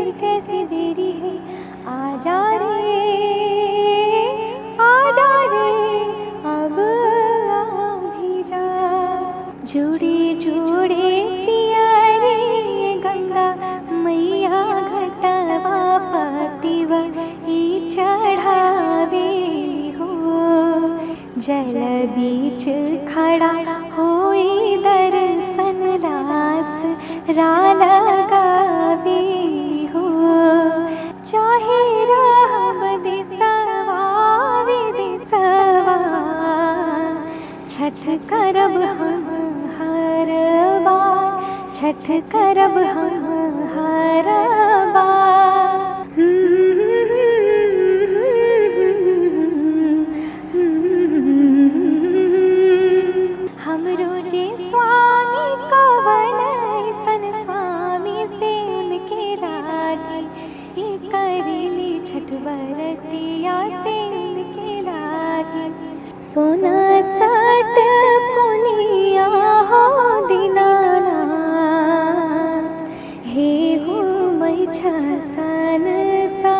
फिर कैसी देरी है, आजा रे आजा रे, अब आ भी जा। जुड़े जुड़े पिया रे गंगा मैया, घटवा पतिव ई चढ़ावेली हो। जल बीच खड़ा होई दर्शन दास लगावेली हो। चाहे रहब देसवा विदेसवा, छठ करब हम हर बार, छठ करब हम हर बार। हमरो जे स्वामी कवन ऐसन स्वामी से उनके लागी, ये करेली छठ बरतिया से उनके लागी। सोना सट पुनिया हो दीनानाथ, हे हो मै छसन सा,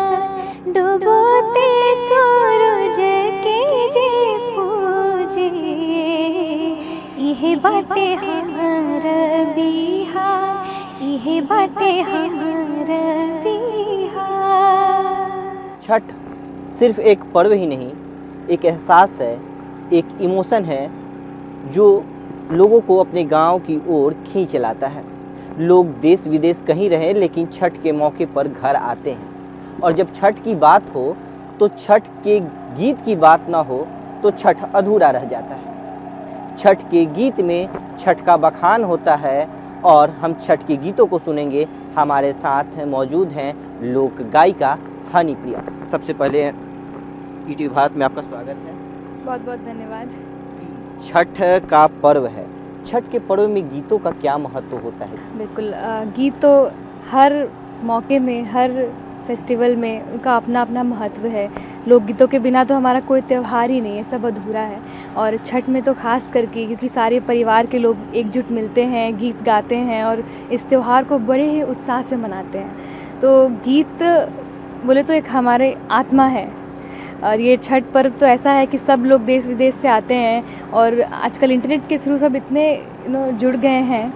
डूबते सूरज के जे पूजे, इहे बाटे हमर बिहार, इहे बाटे हमर बिहार। छठ सिर्फ एक पर्व ही नहीं, एक एहसास है, एक इमोशन है जो लोगों को अपने गांव की ओर खींच लाता है। लोग देश विदेश कहीं रहें लेकिन छठ के मौके पर घर आते हैं। और जब छठ की बात हो तो छठ के गीत की बात ना हो तो छठ अधूरा रह जाता है। छठ के गीत में छठ का बखान होता है और हम छठ के गीतों को सुनेंगे। हमारे साथ मौजूद हैं लोक गायिका हनीप्रिया। सबसे पहले ईटीवी भारत में आपका स्वागत है। बहुत बहुत धन्यवाद। छठ का पर्व है, छठ के पर्व में गीतों का क्या महत्व होता है? बिल्कुल, गीत तो हर मौके में, हर फेस्टिवल में उनका अपना अपना महत्व है। लोकगीतों के बिना तो हमारा कोई त्यौहार ही नहीं है, सब अधूरा है। और छठ में तो खास करके क्योंकि सारे परिवार के लोग एकजुट मिलते हैं, गीत गाते हैं और इस त्यौहार को बड़े ही उत्साह से मनाते हैं। तो गीत बोले तो एक हमारे आत्मा है। और ये छठ पर्व तो ऐसा है कि सब लोग देश विदेश से आते हैं और आजकल इंटरनेट के थ्रू सब इतने जुड़ गए हैं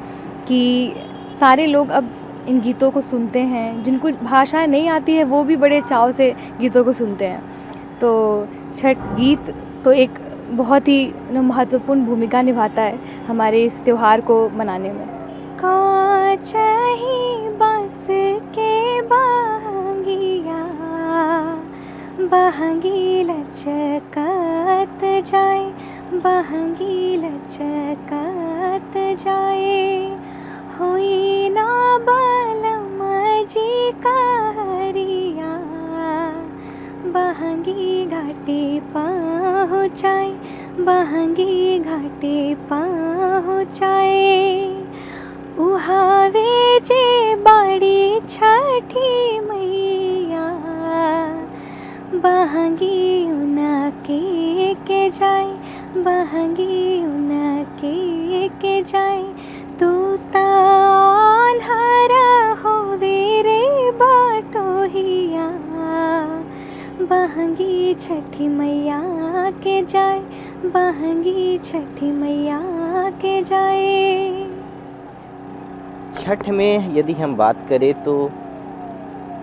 कि सारे लोग अब इन गीतों को सुनते हैं। जिनको भाषाएं नहीं आती है वो भी बड़े चाव से गीतों को सुनते हैं। तो छठ गीत तो एक बहुत ही महत्वपूर्ण भूमिका निभाता है हमारे इस त्यौहार को मनाने में। कांच ही बांस के बहंगिया, बहंगी लचकत जाए, बहंगी लचकत जाए। हुई ना बलम जी कहरिया, बहंगी घाटे पहुँचाए, बहंगी घाटे पहुँचाए। उहावे जे बाड़ी छठी मैया, बहंगी उनके के जाए, बहंगी उनके के जाए। तू तान्हरा होवे रे बटोहिया, बहंगी छठी मैया के जाए, बहंगी छठी मैया के जाए। छठ में यदि हम बात करें तो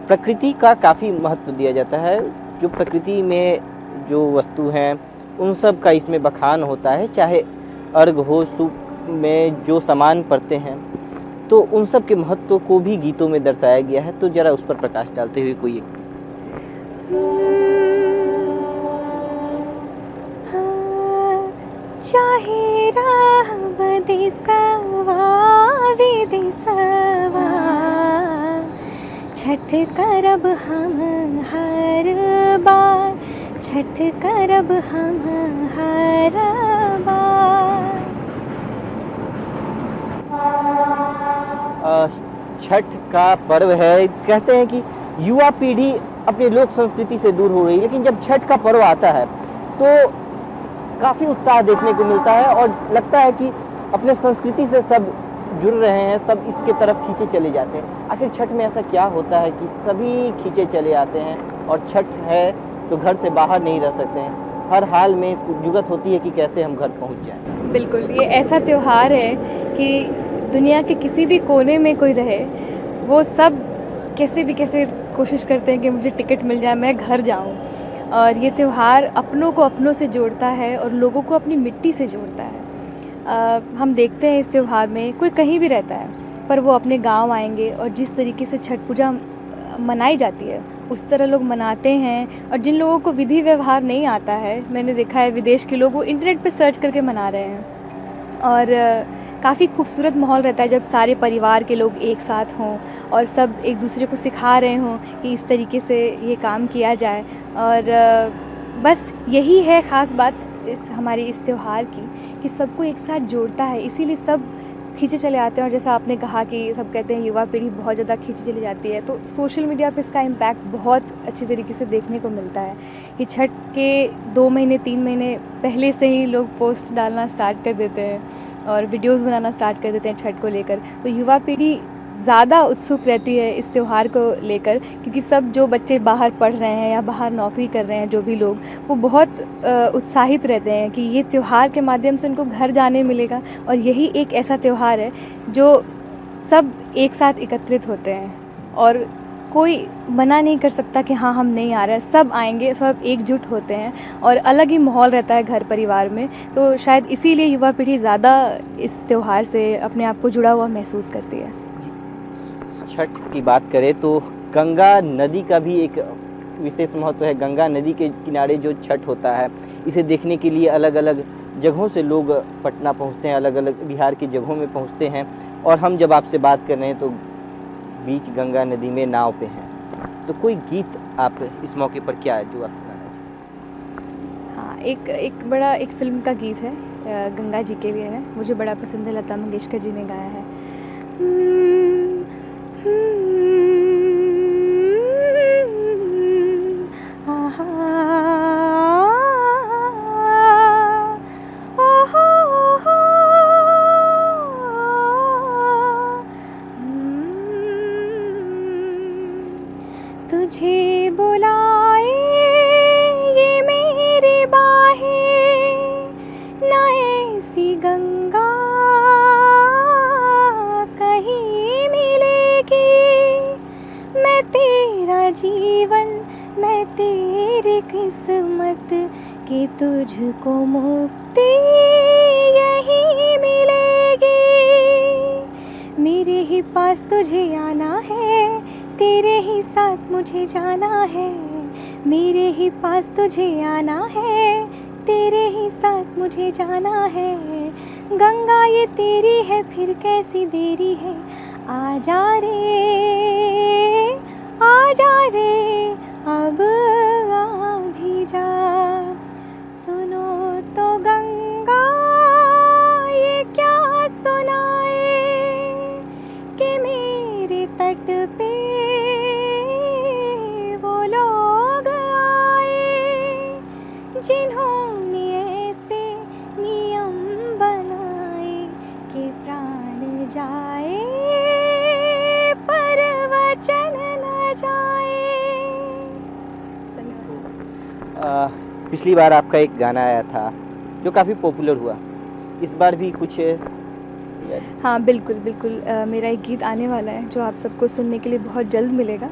प्रकृति का काफ़ी महत्व दिया जाता है। जो प्रकृति में जो वस्तु हैं उन सब का इसमें बखान होता है। चाहे अर्घ हो, सूप में जो सामान पड़ते हैं तो उन सब के महत्व को भी गीतों में दर्शाया गया है। तो जरा उस पर प्रकाश डालते हुए कोई चाहे रहब देसवा विदेसवा, छठ करब हम हर बार, छठ करब हम हर बार। छठ का पर्व है। कहते हैं कि युवा पीढ़ी अपनी लोक संस्कृति से दूर हो रही है, लेकिन जब छठ का पर्व आता है तो काफ़ी उत्साह देखने को मिलता है और लगता है कि अपने संस्कृति से सब जुड़ रहे हैं सब इसके तरफ खींचे चले जाते हैं। आखिर छठ में ऐसा क्या होता है कि सभी खींचे चले आते हैं और छठ है तो घर से बाहर नहीं रह सकते हैं, हर हाल में जुगत होती है कि कैसे हम घर पहुंच जाएं। बिल्कुल, ये ऐसा त्यौहार है कि दुनिया के किसी भी कोने में कोई रहे, वो सब कैसे कोशिश करते हैं कि मुझे टिकट मिल जाए, मैं घर जाऊं। और ये त्यौहार अपनों को अपनों से जोड़ता है और लोगों को अपनी मिट्टी से जोड़ता है। हम देखते हैं इस त्यौहार में कोई कहीं भी रहता है, पर वो अपने गांव आएंगे और जिस तरीके से छठ पूजा मनाई जाती है उस तरह लोग मनाते हैं। और जिन लोगों को विधि व्यवहार नहीं आता है, मैंने देखा है विदेश के लोग वो इंटरनेट पे सर्च करके मना रहे हैं। और काफ़ी खूबसूरत माहौल रहता है जब सारे परिवार के लोग एक साथ हों और सब एक दूसरे को सिखा रहे हों कि इस तरीके से ये काम किया जाए। और बस यही है ख़ास बात हमारे इस त्यौहार की कि सबको एक साथ जोड़ता है, इसीलिए सब खींचे चले आते हैं। और जैसा आपने कहा कि सब कहते हैं युवा पीढ़ी बहुत ज़्यादा खींचे चली जाती है, तो सोशल मीडिया पे इसका इम्पैक्ट बहुत अच्छी तरीके से देखने को मिलता है कि छठ के 2 महीने 3 महीने पहले से ही लोग पोस्ट डालना स्टार्ट कर देते हैं और वीडियोस बनाना स्टार्ट कर देते हैं छठ को लेकर। तो युवा पीढ़ी ज़्यादा उत्सुक रहती है इस त्यौहार को लेकर, क्योंकि सब जो बच्चे बाहर पढ़ रहे हैं या बाहर नौकरी कर रहे हैं, जो भी लोग, वो बहुत उत्साहित रहते हैं कि ये त्यौहार के माध्यम से उनको घर जाने मिलेगा। और यही एक ऐसा त्यौहार है जो सब एक साथ एकत्रित होते हैं और कोई मना नहीं कर सकता कि हाँ हम नहीं आ रहे हैं, सब आएंगे, सब एकजुट होते हैं और अलग ही माहौल रहता है घर परिवार में। तो शायद इसीलिए युवा पीढ़ी ज़्यादा इस त्यौहार से अपने आप को जुड़ा हुआ महसूस करती है। छठ की बात करें तो गंगा नदी का भी एक विशेष महत्व है। गंगा नदी के किनारे जो छठ होता है, इसे देखने के लिए अलग अलग जगहों से लोग पटना पहुंचते हैं, अलग अलग बिहार की जगहों में पहुंचते हैं। और हम जब आपसे बात कर रहे हैं तो बीच गंगा नदी में नाव पे हैं, तो कोई गीत आप इस मौके पर क्या जो आप सुनाना चाहें? हाँ, एक फिल्म का गीत है, गंगा जी के लिए है, मुझे बड़ा पसंद है, लता मंगेशकर जी ने गाया है। तुझे बुलाए ये मेरी बाहें, ना ऐसी गंगा कहीं मिलेगी। मैं तेरा जीवन, मैं तेरी किस्मत, कि तुझको मुक्ति यही मिलेगी। मेरे ही पास तुझे आना है, तेरे ही साथ मुझे जाना है। मेरे ही पास तुझे आना है, तेरे ही साथ मुझे जाना है। गंगा ये तेरी है, फिर कैसी देरी है, आजा रे अब आ भी जा। सुनो तो गंगा ये क्या सुनाए कि मेरे तट पे वो लोग आए जिन्होंने ऐसे नियम बनाए कि प्राण जाए पर वचन न जाए। पिछली बार आपका एक गाना आया था जो काफ़ी पॉपुलर हुआ, इस बार भी कुछ? हाँ बिल्कुल, मेरा एक गीत आने वाला है जो आप सबको सुनने के लिए बहुत जल्द मिलेगा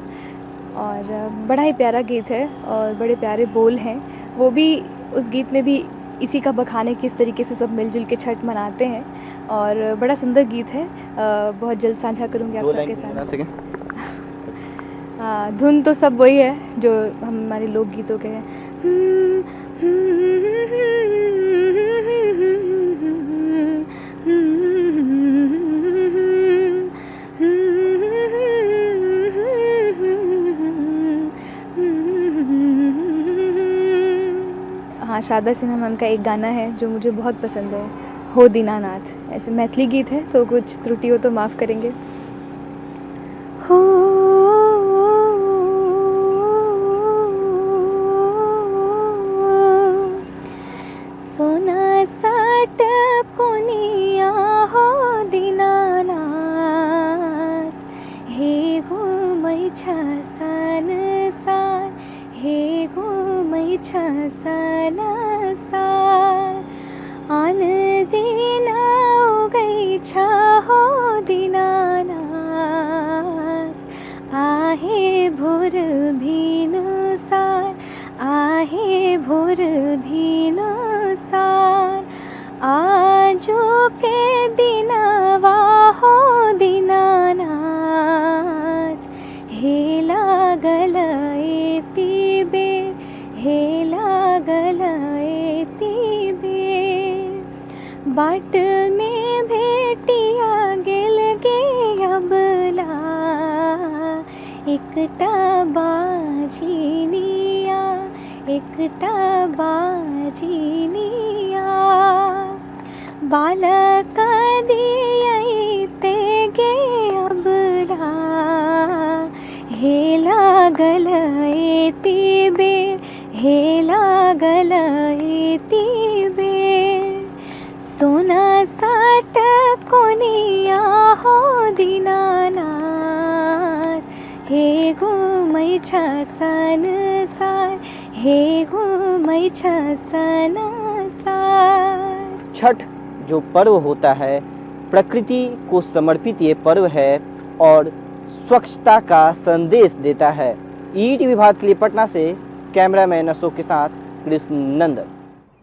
और बड़ा ही प्यारा गीत है और बड़े प्यारे बोल हैं। वो भी, उस गीत में भी इसी का बखान है किस तरीके से सब मिलजुल के छठ मनाते हैं और बड़ा सुंदर गीत है। बहुत जल्द साझा करूँगी आप सबके साथ। हाँ, धुन तो सब वही है जो हमारे लोकगीतों के हैं। हाँ, शारदा सिन्हा मैम का एक गाना है जो मुझे बहुत पसंद है, हो दीनानाथ। ऐसे मैथिली गीत है तो कुछ त्रुटि हो तो माफ़ करेंगे। हो सोना साट कोनिया हो दीनानाथ, छ संसार हे घुमै छ संसार आन दिन उगै छ हो दीनानाथ आहे भोर भिनुसार आहे भोर भिनुसार आजो के दिनवा हो दीनानाथ हे लागल एति बेर हे लागल एति बेर बाट में भेटिया गेल गे अबला एकटा बाझिनिया एकटा बाझिनिया बालक दियैते गे अबला हे लागल एति बेर हे लागल एति बेर सोना साट कोनिया हो दीनानाथ हे घुमै छ संसार हे घुमै छ संसार। छठ जो पर्व होता है प्रकृति को समर्पित ये पर्व है और स्वच्छता का संदेश देता है। ईटीवी भारत के लिए पटना से कैमरामैन अशोक के साथ कृष्ण नंदन।